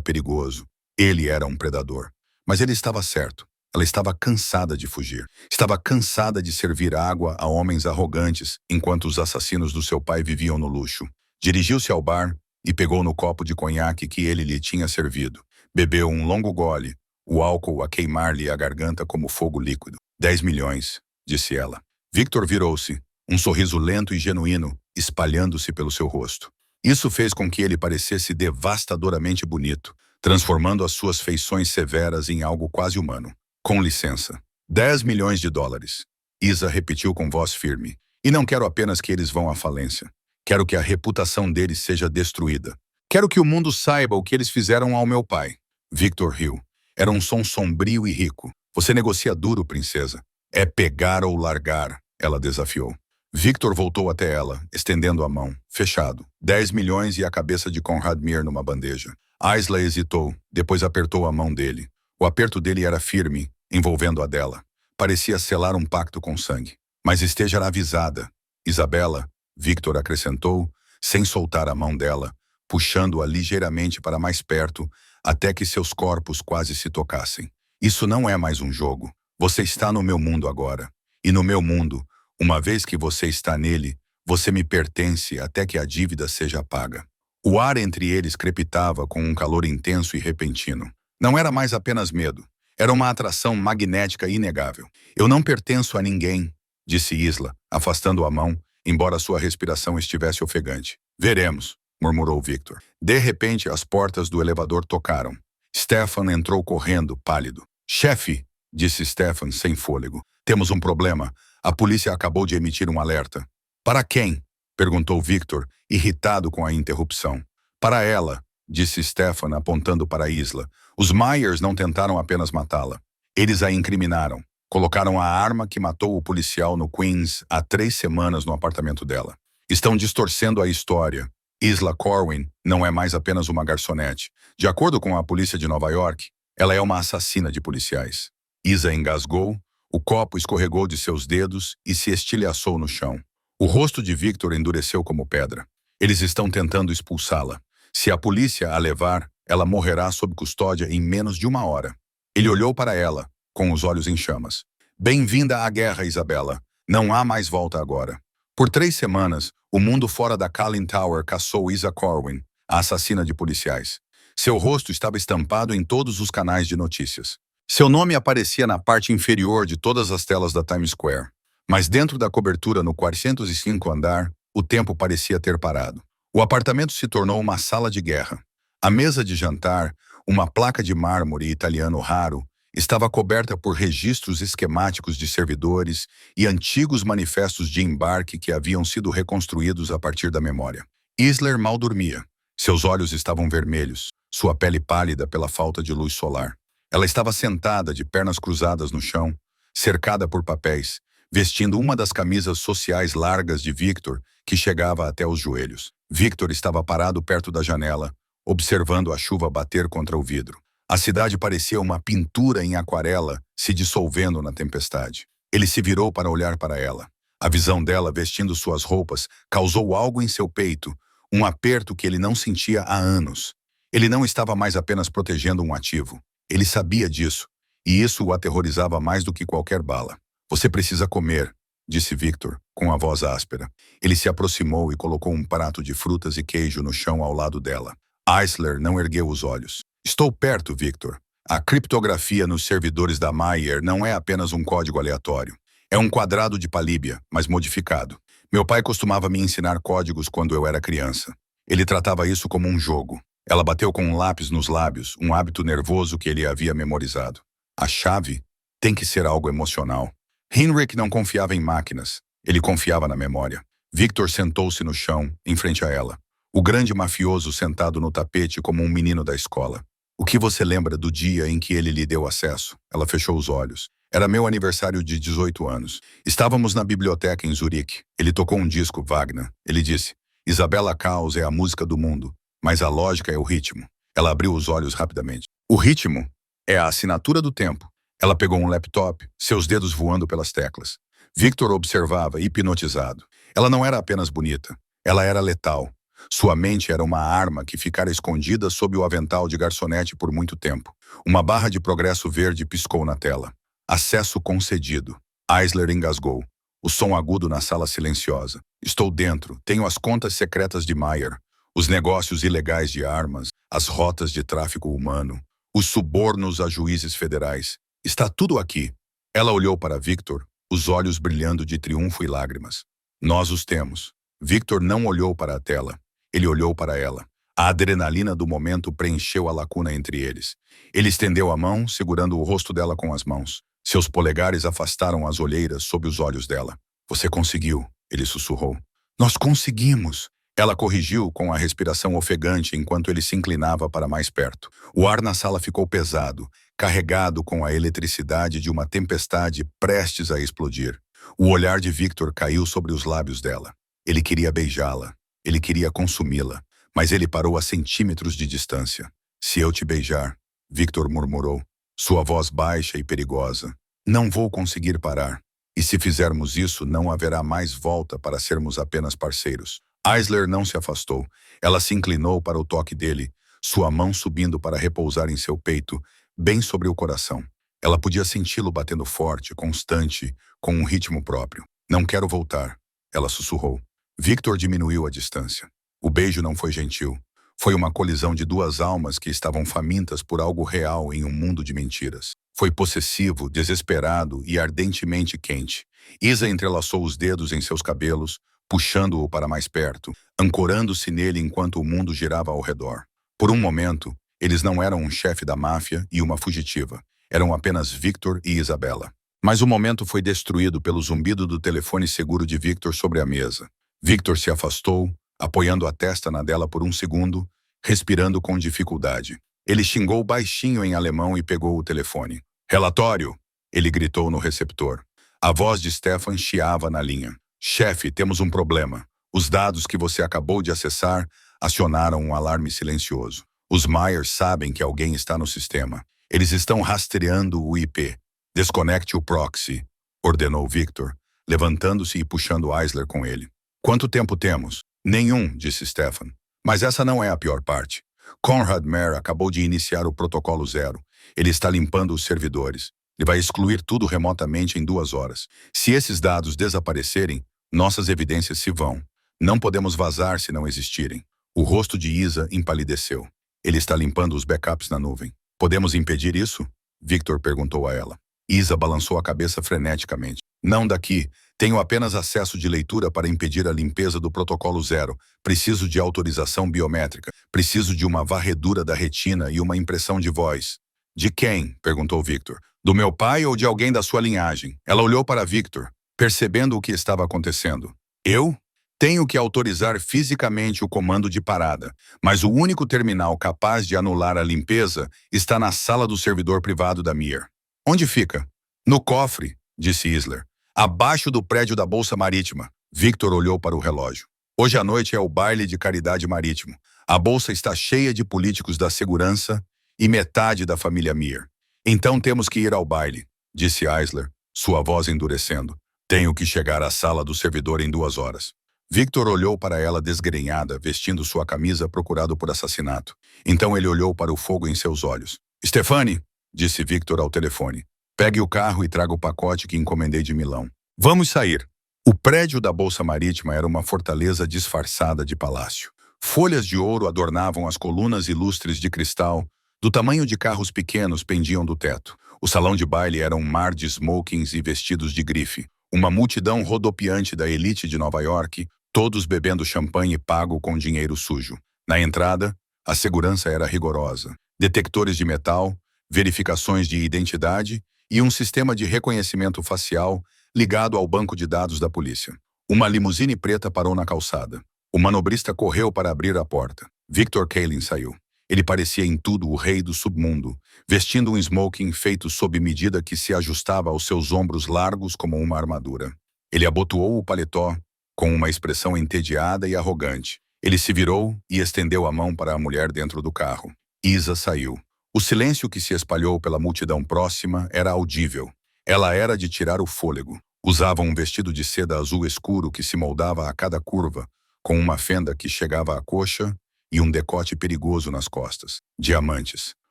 perigoso. Ele era um predador. Mas ele estava certo. Ela estava cansada de fugir. Estava cansada de servir água a homens arrogantes enquanto os assassinos do seu pai viviam no luxo. Dirigiu-se ao bar e pegou no copo de conhaque que ele lhe tinha servido. Bebeu um longo gole, o álcool a queimar-lhe a garganta como fogo líquido. 10 milhões, disse ela. Victor virou-se, um sorriso lento e genuíno espalhando-se pelo seu rosto. Isso fez com que ele parecesse devastadoramente bonito, transformando as suas feições severas em algo quase humano. Com licença. 10 milhões de dólares. Isa repetiu com voz firme. E não quero apenas que eles vão à falência. Quero que a reputação deles seja destruída. Quero que o mundo saiba o que eles fizeram ao meu pai. Victor riu. Era um som sombrio e rico. Você negocia duro, princesa. É pegar ou largar, ela desafiou. Victor voltou até ela, estendendo a mão. Fechado. 10 milhões e a cabeça de Conrad Mir numa bandeja. Isla hesitou, depois apertou a mão dele. O aperto dele era firme, envolvendo a dela. Parecia selar um pacto com sangue. Mas esteja avisada. Isabela, Victor acrescentou, sem soltar a mão dela, puxando-a ligeiramente para mais perto, até que seus corpos quase se tocassem. Isso não é mais um jogo. Você está no meu mundo agora. E no meu mundo, uma vez que você está nele, você me pertence até que a dívida seja paga. O ar entre eles crepitava com um calor intenso e repentino. Não era mais apenas medo. Era uma atração magnética inegável. Eu não pertenço a ninguém, disse Isla, afastando a mão, embora sua respiração estivesse ofegante. Veremos, murmurou Victor. De repente, as portas do elevador tocaram. Stefan entrou correndo, pálido. Chefe, disse Stefan, sem fôlego. Temos um problema. A polícia acabou de emitir um alerta. Para quem? Perguntou Victor, irritado com a interrupção. Para ela, disse Stefan, apontando para Isla. Os Myers não tentaram apenas matá-la. Eles a incriminaram. Colocaram a arma que matou o policial no Queens há 3 semanas no apartamento dela. Estão distorcendo a história. Isla Corwin não é mais apenas uma garçonete. De acordo com a polícia de Nova York, ela é uma assassina de policiais. Isa engasgou, o copo escorregou de seus dedos e se estilhaçou no chão. O rosto de Victor endureceu como pedra. Eles estão tentando expulsá-la. Se a polícia a levar, ela morrerá sob custódia em menos de 1 hora. Ele olhou para ela, com os olhos em chamas. Bem-vinda à guerra, Isabela. Não há mais volta agora. Por 3 semanas, o mundo fora da Callan Tower caçou Isa Corwin, a assassina de policiais. Seu rosto estava estampado em todos os canais de notícias. Seu nome aparecia na parte inferior de todas as telas da Times Square. Mas dentro da cobertura no 405 andar, o tempo parecia ter parado. O apartamento se tornou uma sala de guerra. A mesa de jantar, uma placa de mármore italiano raro, estava coberta por registros esquemáticos de servidores e antigos manifestos de embarque que haviam sido reconstruídos a partir da memória. Isler mal dormia. Seus olhos estavam vermelhos, sua pele pálida pela falta de luz solar. Ela estava sentada de pernas cruzadas no chão, cercada por papéis, vestindo uma das camisas sociais largas de Victor, que chegava até os joelhos. Victor estava parado perto da janela, observando a chuva bater contra o vidro. A cidade parecia uma pintura em aquarela se dissolvendo na tempestade. Ele se virou para olhar para ela. A visão dela vestindo suas roupas causou algo em seu peito, um aperto que ele não sentia há anos. Ele não estava mais apenas protegendo um ativo. Ele sabia disso, e isso o aterrorizava mais do que qualquer bala. Você precisa comer, disse Victor, com a voz áspera. Ele se aproximou e colocou um prato de frutas e queijo no chão ao lado dela. Isler não ergueu os olhos. Estou perto, Victor. A criptografia nos servidores da Mayer não é apenas um código aleatório. É um quadrado de Palíbia, mas modificado. Meu pai costumava me ensinar códigos quando eu era criança. Ele tratava isso como um jogo. Ela bateu com um lápis nos lábios, um hábito nervoso que ele havia memorizado. A chave tem que ser algo emocional. Henrik não confiava em máquinas. Ele confiava na memória. Victor sentou-se no chão, em frente a ela. O grande mafioso sentado no tapete como um menino da escola. O que você lembra do dia em que ele lhe deu acesso? Ela fechou os olhos. Era meu aniversário de 18 anos. Estávamos na biblioteca em Zurique. Ele tocou um disco, Wagner. Ele disse, Isabella Caos é a música do mundo, mas a lógica é o ritmo. Ela abriu os olhos rapidamente. O ritmo é a assinatura do tempo. Ela pegou um laptop, seus dedos voando pelas teclas. Victor observava, hipnotizado. Ela não era apenas bonita. Ela era letal. Sua mente era uma arma que ficara escondida sob o avental de garçonete por muito tempo. Uma barra de progresso verde piscou na tela. Acesso concedido. Eisler engasgou. O som agudo na sala silenciosa. Estou dentro. Tenho as contas secretas de Meyer. Os negócios ilegais de armas. As rotas de tráfico humano. Os subornos a juízes federais. Está tudo aqui. Ela olhou para Victor, os olhos brilhando de triunfo e lágrimas. Nós os temos. Victor não olhou para a tela. Ele olhou para ela. A adrenalina do momento preencheu a lacuna entre eles. Ele estendeu a mão, segurando o rosto dela com as mãos. Seus polegares afastaram as olheiras sob os olhos dela. Você conseguiu, ele sussurrou. Nós conseguimos. Ela corrigiu com a respiração ofegante enquanto ele se inclinava para mais perto. O ar na sala ficou pesado, carregado com a eletricidade de uma tempestade prestes a explodir. O olhar de Victor caiu sobre os lábios dela. Ele queria beijá-la. Ele queria consumi-la. Mas ele parou a centímetros de distância. Se eu te beijar, Victor murmurou, sua voz baixa e perigosa. Não vou conseguir parar. E se fizermos isso, não haverá mais volta para sermos apenas parceiros. Eisler não se afastou. Ela se inclinou para o toque dele, sua mão subindo para repousar em seu peito, bem sobre o coração. Ela podia senti-lo batendo forte, constante, com um ritmo próprio. Não quero voltar, ela sussurrou. Victor diminuiu a distância. O beijo não foi gentil. Foi uma colisão de duas almas que estavam famintas por algo real em um mundo de mentiras. Foi possessivo, desesperado e ardentemente quente. Isa entrelaçou os dedos em seus cabelos, puxando-o para mais perto, ancorando-se nele enquanto o mundo girava ao redor. Por um momento, eles não eram um chefe da máfia e uma fugitiva. Eram apenas Victor e Isabella. Mas o momento foi destruído pelo zumbido do telefone seguro de Victor sobre a mesa. Victor se afastou, apoiando a testa na dela por um segundo, respirando com dificuldade. Ele xingou baixinho em alemão e pegou o telefone. Relatório! Ele gritou no receptor. A voz de Stefan chiava na linha. Chefe, temos um problema. Os dados que você acabou de acessar acionaram um alarme silencioso. Os Myers sabem que alguém está no sistema. Eles estão rastreando o IP. Desconecte o proxy, ordenou Victor, levantando-se e puxando Eisler com ele. Quanto tempo temos? Nenhum, disse Stefan. Mas essa não é a pior parte. Conrad Mayer acabou de iniciar o protocolo 0. Ele está limpando os servidores. Ele vai excluir tudo remotamente em 2 horas. Se esses dados desaparecerem, nossas evidências se vão. Não podemos vazar se não existirem. O rosto de Isa empalideceu. Ele está limpando os backups na nuvem. Podemos impedir isso? Victor perguntou a ela. Isa balançou a cabeça freneticamente. Não daqui. Tenho apenas acesso de leitura para impedir a limpeza do protocolo 0. Preciso de autorização biométrica. Preciso de uma varredura da retina e uma impressão de voz. De quem? Perguntou Victor. Do meu pai ou de alguém da sua linhagem? Ela olhou para Victor, percebendo o que estava acontecendo. Eu? Tenho que autorizar fisicamente o comando de parada, mas o único terminal capaz de anular a limpeza está na sala do servidor privado da Mir. Onde fica? No cofre, disse Isler. Abaixo do prédio da Bolsa Marítima. Victor olhou para o relógio. Hoje à noite é o baile de caridade marítimo. A bolsa está cheia de políticos da segurança e metade da família Mir. Então temos que ir ao baile, disse Eisler, sua voz endurecendo. Tenho que chegar à sala do servidor em 2 horas. Victor olhou para ela desgrenhada, vestindo sua camisa procurado por assassinato. Então ele olhou para o fogo em seus olhos. Stefani, disse Victor ao telefone. Pegue o carro e traga o pacote que encomendei de Milão. Vamos sair. O prédio da Bolsa Marítima era uma fortaleza disfarçada de palácio. Folhas de ouro adornavam as colunas ilustres de cristal, do tamanho de carros pequenos pendiam do teto. O salão de baile era um mar de smokings e vestidos de grife. Uma multidão rodopiante da elite de Nova York, todos bebendo champanhe pago com dinheiro sujo. Na entrada, a segurança era rigorosa. Detectores de metal, verificações de identidade e um sistema de reconhecimento facial ligado ao banco de dados da polícia. Uma limusine preta parou na calçada. O manobrista correu para abrir a porta. Victor Kalin saiu. Ele parecia em tudo o rei do submundo, vestindo um smoking feito sob medida que se ajustava aos seus ombros largos como uma armadura. Ele abotoou o paletó com uma expressão entediada e arrogante. Ele se virou e estendeu a mão para a mulher dentro do carro. Isa saiu. O silêncio que se espalhou pela multidão próxima era audível. Ela era de tirar o fôlego. Usava um vestido de seda azul escuro que se moldava a cada curva, com uma fenda que chegava à coxa e um decote perigoso nas costas. Diamantes.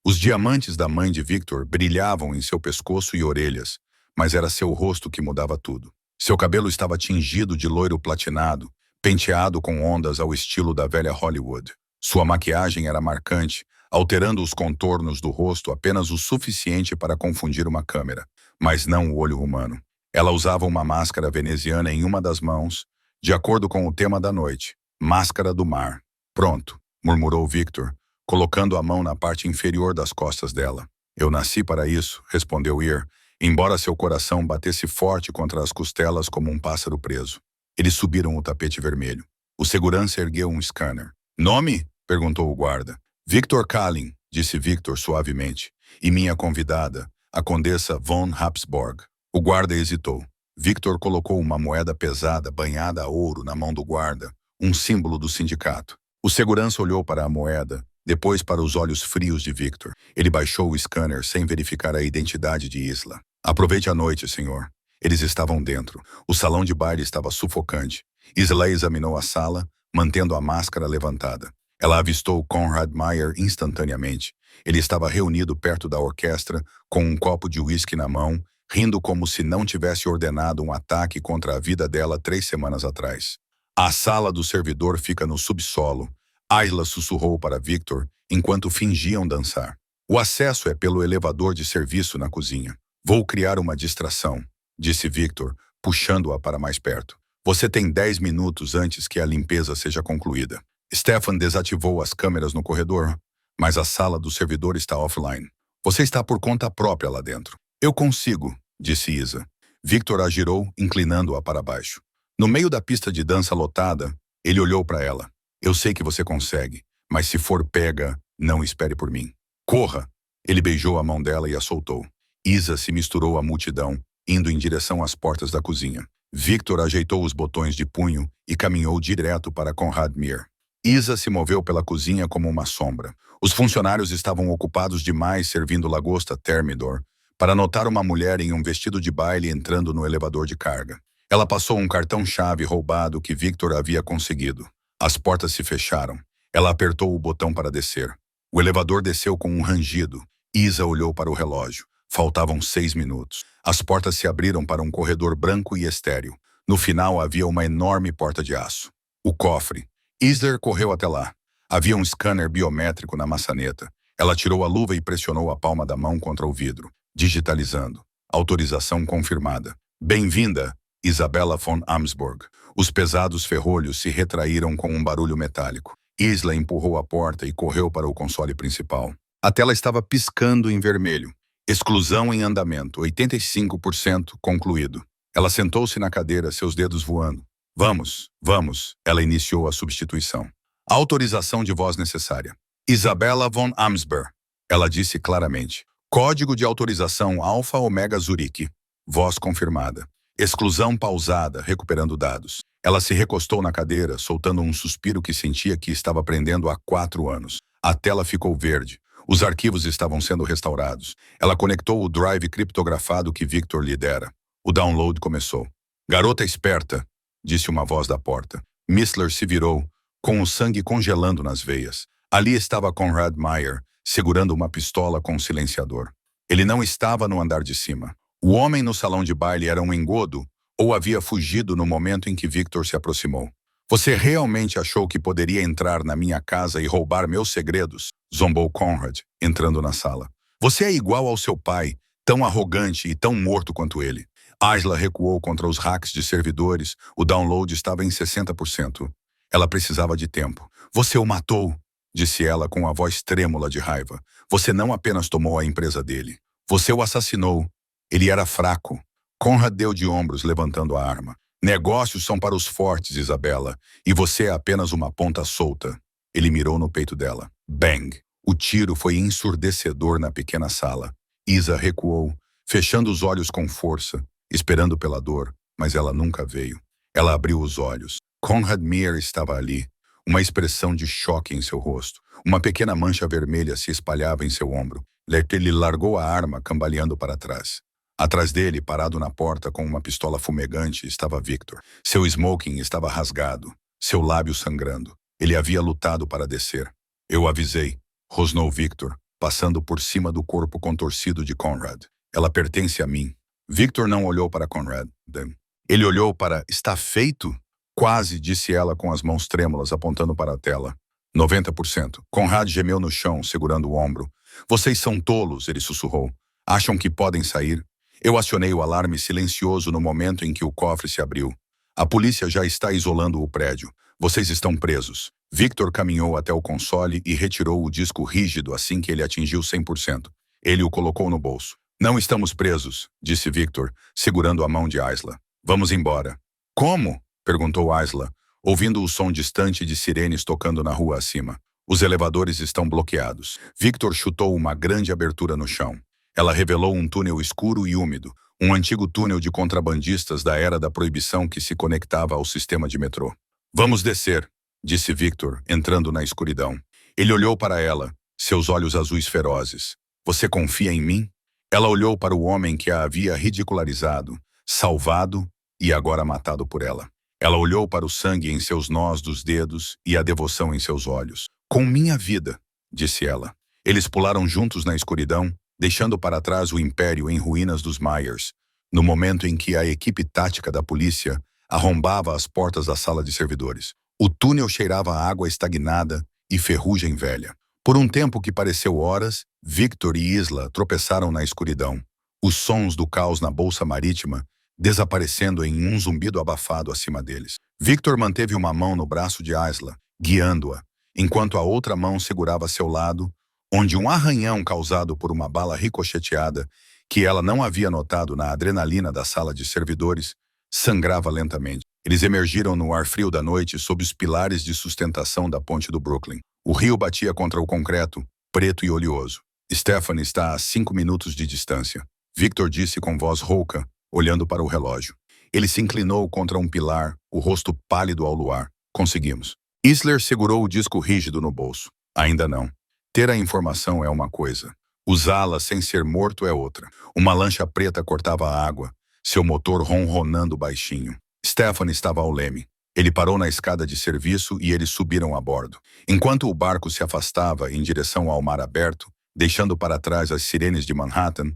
Os diamantes da mãe de Victor brilhavam em seu pescoço e orelhas, mas era seu rosto que mudava tudo. Seu cabelo estava tingido de loiro platinado, penteado com ondas ao estilo da velha Hollywood. Sua maquiagem era marcante, alterando os contornos do rosto apenas o suficiente para confundir uma câmera, mas não o olho humano. Ela usava uma máscara veneziana em uma das mãos, de acordo com o tema da noite, Máscara do Mar. Pronto, murmurou Victor, colocando a mão na parte inferior das costas dela. Eu nasci para isso, respondeu Ir, embora seu coração batesse forte contra as costelas como um pássaro preso. Eles subiram o tapete vermelho. O segurança ergueu um scanner. Nome? Perguntou o guarda. Victor Kalin, disse Victor suavemente, e minha convidada, a condessa von Habsburg. O guarda hesitou. Victor colocou uma moeda pesada banhada a ouro na mão do guarda, um símbolo do sindicato. O segurança olhou para a moeda, depois para os olhos frios de Victor. Ele baixou o scanner sem verificar a identidade de Isla. Aproveite a noite, senhor. Eles estavam dentro. O salão de baile estava sufocante. Isla examinou a sala, mantendo a máscara levantada. Ela avistou Conrad Meyer instantaneamente. Ele estava reunido perto da orquestra, com um copo de uísque na mão, rindo como se não tivesse ordenado um ataque contra a vida dela 3 semanas atrás. A sala do servidor fica no subsolo. Isla sussurrou para Victor, enquanto fingiam dançar. O acesso é pelo elevador de serviço na cozinha. Vou criar uma distração, disse Victor, puxando-a para mais perto. Você tem 10 minutos antes que a limpeza seja concluída. Stefan desativou as câmeras no corredor, mas a sala do servidor está offline. Você está por conta própria lá dentro. Eu consigo, disse Isa. Victor a girou, inclinando-a para baixo. No meio da pista de dança lotada, ele olhou para ela. Eu sei que você consegue, mas se for pega, não espere por mim. Corra! Ele beijou a mão dela e a soltou. Isa se misturou à multidão, indo em direção às portas da cozinha. Victor ajeitou os botões de punho e caminhou direto para Conrad Meyer. Isa se moveu pela cozinha como uma sombra. Os funcionários estavam ocupados demais servindo lagosta Thermidor para notar uma mulher em um vestido de baile entrando no elevador de carga. Ela passou um cartão-chave roubado que Victor havia conseguido. As portas se fecharam. Ela apertou o botão para descer. O elevador desceu com um rangido. Isa olhou para o relógio. Faltavam 6 minutos. As portas se abriram para um corredor branco e estéril. No final havia uma enorme porta de aço. O cofre. Isler correu até lá. Havia um scanner biométrico na maçaneta. Ela tirou a luva e pressionou a palma da mão contra o vidro, digitalizando. Autorização confirmada. Bem-vinda, Isabella von Habsburg. Os pesados ferrolhos se retraíram com um barulho metálico. Isla empurrou a porta e correu para o console principal. A tela estava piscando em vermelho. Exclusão em andamento, 85% concluído. Ela sentou-se na cadeira, seus dedos voando. Vamos, vamos, ela iniciou a substituição. Autorização de voz necessária. Isabella von Habsburg. Ela disse claramente. Código de autorização Alfa Omega Zurique. Voz confirmada. Exclusão pausada, recuperando dados. Ela se recostou na cadeira, soltando um suspiro que sentia que estava aprendendo há 4 anos. A tela ficou verde. Os arquivos estavam sendo restaurados. Ela conectou o drive criptografado que Victor lhe dera. O download começou. Garota esperta, disse uma voz da porta. Missler se virou, com o sangue congelando nas veias. Ali estava Conrad Meyer, segurando uma pistola com um silenciador. Ele não estava no andar de cima. O homem no salão de baile era um engodo ou havia fugido no momento em que Victor se aproximou. Você realmente achou que poderia entrar na minha casa e roubar meus segredos? Zombou Conrad, entrando na sala. Você é igual ao seu pai, tão arrogante e tão morto quanto ele. Isla recuou contra os hacks de servidores, o download estava em 60%. Ela precisava de tempo. Você o matou, disse ela com a voz trêmula de raiva. Você não apenas tomou a empresa dele. Você o assassinou. Ele era fraco. Conrad deu de ombros, levantando a arma. Negócios são para os fortes, Isabela, e você é apenas uma ponta solta. Ele mirou no peito dela. Bang! O tiro foi ensurdecedor na pequena sala. Isa recuou, fechando os olhos com força, esperando pela dor, mas ela nunca veio. Ela abriu os olhos. Conrad Meir estava ali, uma expressão de choque em seu rosto. Uma pequena mancha vermelha se espalhava em seu ombro. Ele largou a arma, cambaleando para trás. Atrás dele, parado na porta com uma pistola fumegante, estava Victor. Seu smoking estava rasgado, seu lábio sangrando. Ele havia lutado para descer. Eu avisei, rosnou Victor, passando por cima do corpo contorcido de Conrad. Ela pertence a mim. Victor não olhou para Conrad. Ele olhou para... Está feito? Quase, disse ela com as mãos trêmulas, apontando para a tela. 90%. Conrad gemeu no chão, segurando o ombro. Vocês são tolos, ele sussurrou. Acham que podem sair? Eu acionei o alarme silencioso no momento em que o cofre se abriu. A polícia já está isolando o prédio. Vocês estão presos. Victor caminhou até o console e retirou o disco rígido assim que ele atingiu 100%. Ele o colocou no bolso. Não estamos presos, disse Victor, segurando a mão de Isla. Vamos embora. Como? Perguntou Isla, ouvindo o som distante de sirenes tocando na rua acima. Os elevadores estão bloqueados. Victor chutou uma grande abertura no chão. Ela revelou um túnel escuro e úmido, um antigo túnel de contrabandistas da era da proibição que se conectava ao sistema de metrô. Vamos descer, disse Victor, entrando na escuridão. Ele olhou para ela, seus olhos azuis ferozes. Você confia em mim? Ela olhou para o homem que a havia ridicularizado, salvado e agora matado por ela. Ela olhou para o sangue em seus nós dos dedos e a devoção em seus olhos. Com minha vida, disse ela. Eles pularam juntos na escuridão, deixando para trás o império em ruínas dos Myers, no momento em que a equipe tática da polícia arrombava as portas da sala de servidores. O túnel cheirava a água estagnada e ferrugem velha. Por um tempo que pareceu horas, Victor e Isla tropeçaram na escuridão. Os sons do caos na bolsa marítima desaparecendo em um zumbido abafado acima deles. Victor manteve uma mão no braço de Isla, guiando-a, enquanto a outra mão segurava seu lado, onde um arranhão causado por uma bala ricocheteada, que ela não havia notado na adrenalina da sala de servidores, sangrava lentamente. Eles emergiram no ar frio da noite sob os pilares de sustentação da ponte do Brooklyn. O rio batia contra o concreto, preto e oleoso. Stephanie está a 5 minutos de distância, Victor disse com voz rouca, olhando para o relógio. Ele se inclinou contra um pilar, o rosto pálido ao luar. Conseguimos. Isler segurou o disco rígido no bolso. Ainda não. Ter a informação é uma coisa. Usá-la sem ser morto é outra. Uma lancha preta cortava a água, seu motor ronronando baixinho. Stephanie estava ao leme. Ele parou na escada de serviço e eles subiram a bordo. Enquanto o barco se afastava em direção ao mar aberto, deixando para trás as sirenes de Manhattan,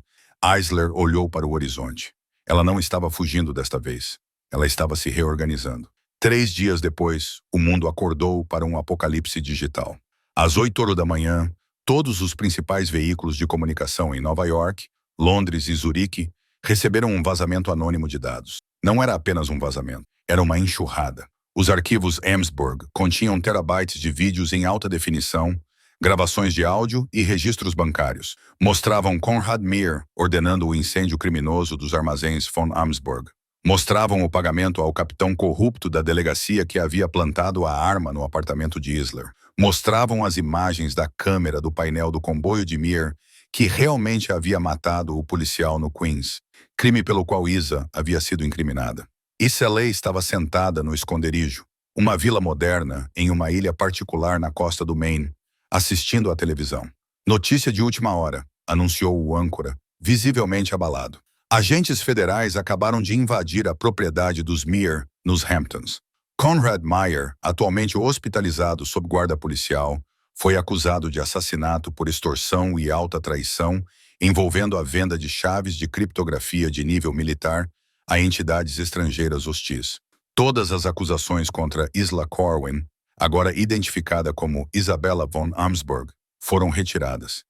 Isler olhou para o horizonte. Ela não estava fugindo desta vez. Ela estava se reorganizando. 3 dias depois, o mundo acordou para um apocalipse digital. Às 8 da manhã, todos os principais veículos de comunicação em Nova York, Londres e Zurique receberam um vazamento anônimo de dados. Não era apenas um vazamento, era uma enxurrada. Os arquivos Emsburg continham terabytes de vídeos em alta definição, gravações de áudio e registros bancários. Mostravam Conrad Meir ordenando o incêndio criminoso dos armazéns von Amsburg. Mostravam o pagamento ao capitão corrupto da delegacia que havia plantado a arma no apartamento de Isler. Mostravam as imagens da câmera do painel do comboio de Meir que realmente havia matado o policial no Queens, crime pelo qual Isa havia sido incriminada. Iseley estava sentada no esconderijo, uma vila moderna em uma ilha particular na costa do Maine, assistindo à televisão. Notícia de última hora, anunciou o âncora, visivelmente abalado. Agentes federais acabaram de invadir a propriedade dos Meir, nos Hamptons. Conrad Meir, atualmente hospitalizado sob guarda policial, foi acusado de assassinato por extorsão e alta traição, envolvendo a venda de chaves de criptografia de nível militar a entidades estrangeiras hostis. Todas as acusações contra Isla Corwin, agora identificada como Isabella von Amsburg, foram retiradas.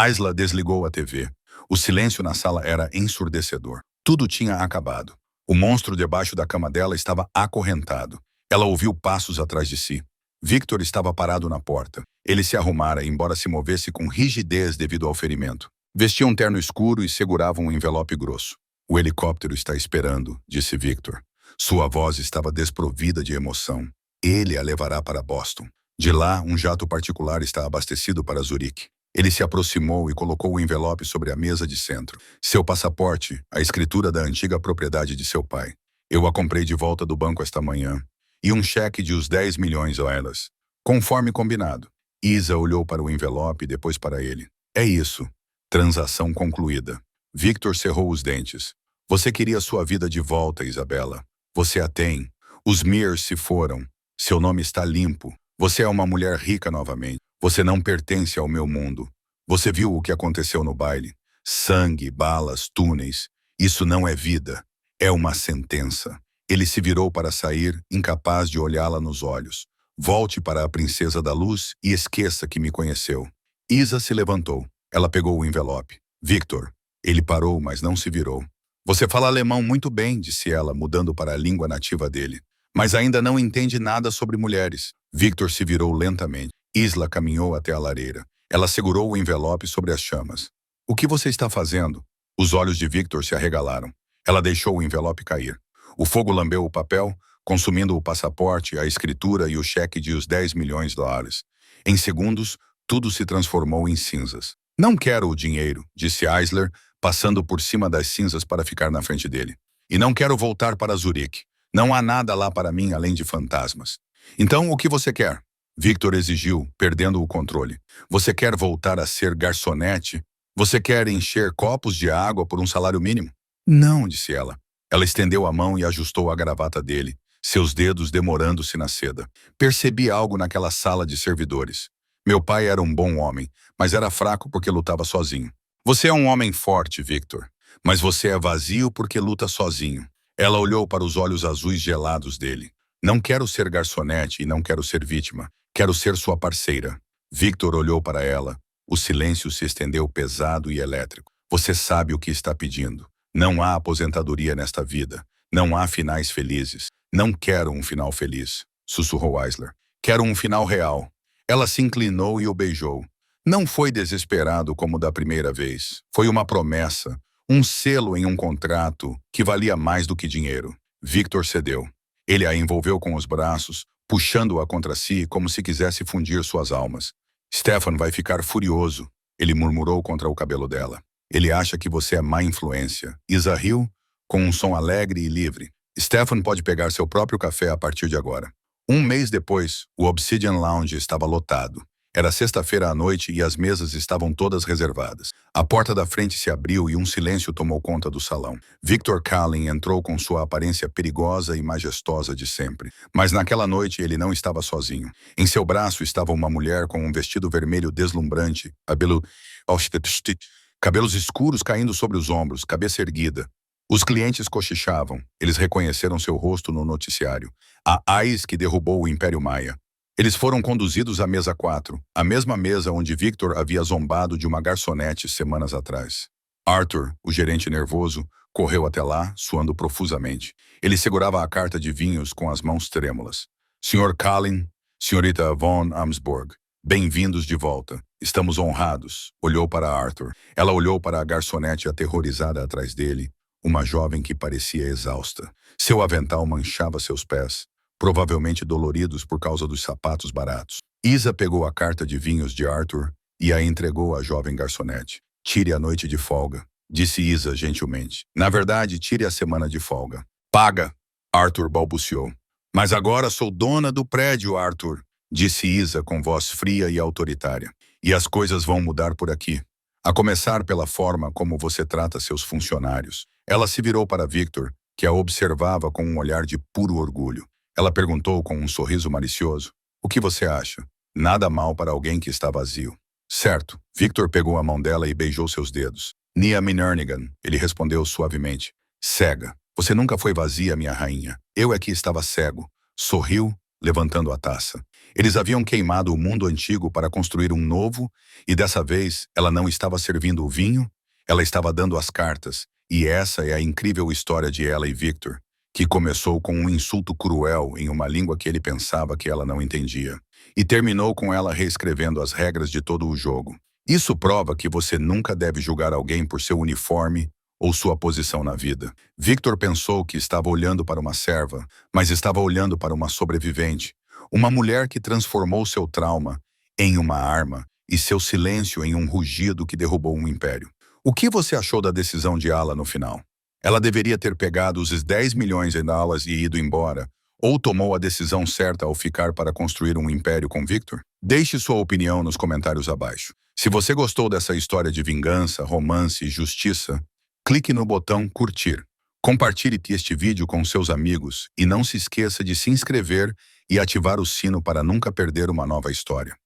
Isla desligou a TV. O silêncio na sala era ensurdecedor. Tudo tinha acabado. O monstro debaixo da cama dela estava acorrentado. Ela ouviu passos atrás de si. Victor estava parado na porta. Ele se arrumara, embora se movesse com rigidez devido ao ferimento. Vestia um terno escuro e segurava um envelope grosso. O helicóptero está esperando, disse Victor. Sua voz estava desprovida de emoção. Ele a levará para Boston. De lá, um jato particular está abastecido para Zurique. Ele se aproximou e colocou o envelope sobre a mesa de centro. Seu passaporte, a escritura da antiga propriedade de seu pai. Eu a comprei de volta do banco esta manhã. E um cheque de os 10 milhões a elas. Conforme combinado. Isa olhou para o envelope e depois para ele. É isso. Transação concluída. Victor cerrou os dentes. Você queria sua vida de volta, Isabela. Você a tem. Os Mears se foram. Seu nome está limpo. Você é uma mulher rica novamente. Você não pertence ao meu mundo. Você viu o que aconteceu no baile? Sangue, balas, túneis. Isso não é vida. É uma sentença. Ele se virou para sair, incapaz de olhá-la nos olhos. Volte para a princesa da luz e esqueça que me conheceu. Isa se levantou. Ela pegou o envelope. Victor. Ele parou, mas não se virou. Você fala alemão muito bem, disse ela, mudando para a língua nativa dele. Mas ainda não entende nada sobre mulheres. Victor se virou lentamente. Isla caminhou até a lareira. Ela segurou o envelope sobre as chamas. O que você está fazendo? Os olhos de Victor se arregalaram. Ela deixou o envelope cair. O fogo lambeu o papel, consumindo o passaporte, a escritura e o cheque de os 10 milhões de dólares. Em segundos, tudo se transformou em cinzas. Não quero o dinheiro, disse Eisler, passando por cima das cinzas para ficar na frente dele. E não quero voltar para Zurique. Não há nada lá para mim além de fantasmas. Então, o que você quer? Victor exigiu, perdendo o controle. Você quer voltar a ser garçonete? Você quer encher copos de água por um salário mínimo? Não, disse ela. Ela estendeu a mão e ajustou a gravata dele, seus dedos demorando-se na seda. Percebi algo naquela sala de servidores. Meu pai era um bom homem, mas era fraco porque lutava sozinho. Você é um homem forte, Victor, mas você é vazio porque luta sozinho. Ela olhou para os olhos azuis gelados dele. Não quero ser garçonete e não quero ser vítima. Quero ser sua parceira. Victor olhou para ela. O silêncio se estendeu pesado e elétrico. Você sabe o que está pedindo. Não há aposentadoria nesta vida. Não há finais felizes. Não quero um final feliz, sussurrou Eisler. Quero um final real. Ela se inclinou e o beijou. Não foi desesperado como da primeira vez. Foi uma promessa, um selo em um contrato que valia mais do que dinheiro. Victor cedeu. Ele a envolveu com os braços, puxando-a contra si como se quisesse fundir suas almas. Stefan vai ficar furioso, ele murmurou contra o cabelo dela. Ele acha que você é má influência. Isa riu, com um som alegre e livre. Stefan pode pegar seu próprio café a partir de agora. Um mês depois, o Obsidian Lounge estava lotado. Era sexta-feira à noite e as mesas estavam todas reservadas. A porta da frente se abriu e um silêncio tomou conta do salão. Victor Cullen entrou com sua aparência perigosa e majestosa de sempre. Mas naquela noite ele não estava sozinho. Em seu braço estava uma mulher com um vestido vermelho deslumbrante, cabelos escuros caindo sobre os ombros, cabeça erguida. Os clientes cochichavam. Eles reconheceram seu rosto no noticiário. A Ais que derrubou o Império Maia. Eles foram conduzidos à mesa 4, a mesma mesa onde Victor havia zombado de uma garçonete semanas atrás. Arthur, o gerente nervoso, correu até lá, suando profusamente. Ele segurava a carta de vinhos com as mãos trêmulas. Sr. Cullen, Senhorita von Amsburg, bem-vindos de volta. Estamos honrados. Olhou para Arthur. Ela olhou para a garçonete aterrorizada atrás dele, uma jovem que parecia exausta. Seu avental manchava seus pés, provavelmente doloridos por causa dos sapatos baratos. Isa pegou a carta de vinhos de Arthur e a entregou à jovem garçonete. Tire a noite de folga, disse Isa gentilmente. Na verdade, tire a semana de folga. Paga, Arthur balbuciou. Mas agora sou dona do prédio, Arthur, disse Isa com voz fria e autoritária. E as coisas vão mudar por aqui. A começar pela forma como você trata seus funcionários. Ela se virou para Victor, que a observava com um olhar de puro orgulho. Ela perguntou com um sorriso malicioso. O que você acha? Nada mal para alguém que está vazio. Certo. Victor pegou a mão dela e beijou seus dedos. Nia Minernigan, ele respondeu suavemente. Cega. Você nunca foi vazia, minha rainha. Eu é que estava cego. Sorriu, levantando a taça. Eles haviam queimado o mundo antigo para construir um novo, e dessa vez ela não estava servindo o vinho, ela estava dando as cartas, e essa é a incrível história de ela e Victor, que começou com um insulto cruel em uma língua que ele pensava que ela não entendia, e terminou com ela reescrevendo as regras de todo o jogo. Isso prova que você nunca deve julgar alguém por seu uniforme ou sua posição na vida. Victor pensou que estava olhando para uma serva, mas estava olhando para uma sobrevivente, uma mulher que transformou seu trauma em uma arma e seu silêncio em um rugido que derrubou um império. O que você achou da decisão de Ala no final? Ela deveria ter pegado os 10 milhões em Dallas e ido embora, ou tomou a decisão certa ao ficar para construir um império com Victor? Deixe sua opinião nos comentários abaixo. Se você gostou dessa história de vingança, romance e justiça, clique no botão curtir. Compartilhe este vídeo com seus amigos e não se esqueça de se inscrever e ativar o sino para nunca perder uma nova história.